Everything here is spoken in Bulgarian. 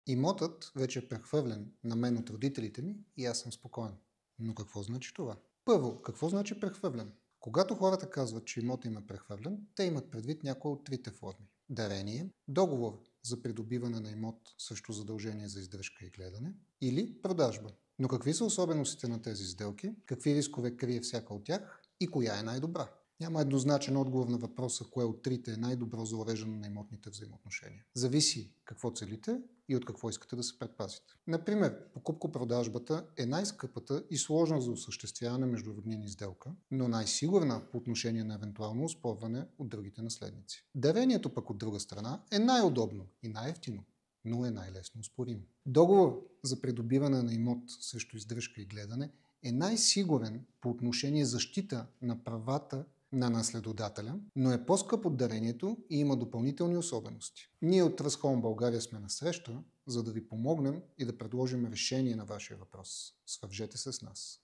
Имотът вече е прехвърлен на мен от родителите ми и аз съм спокоен. Но какво значи това? Първо, какво значи прехвърлен? Когато хората казват, че имотът им е прехвърлен, те имат предвид някоя от трите форми. Дарение, договор за придобиване на имот срещу задължение за издръжка и гледане или продажба. Но какви са особеностите на тези сделки, какви рискове крие всяка от тях и коя е най-добра? Няма еднозначен отговор на въпроса кое от трите е най-добро за уреждане на имотните взаимоотношения. Зависи какво целите и от какво искате да се предпазите. Например, покупко-продажбата е най-скъпата и сложна за осъществяване между роднини сделка, но най-сигурна по отношение на евентуално оспорване от другите наследници. Дарението пък от друга страна е най-удобно и най-евтино, но е най-лесно оспоримо. Договор за придобиване на имот срещу издръжка и гледане е най-сигурен по отношение защита на правата на наследодателя, но е по-скъп от дарението и има допълнителни особености. Ние от Trust Home България сме на среща, за да ви помогнем и да предложим решение на вашия въпрос. Свържете се с нас.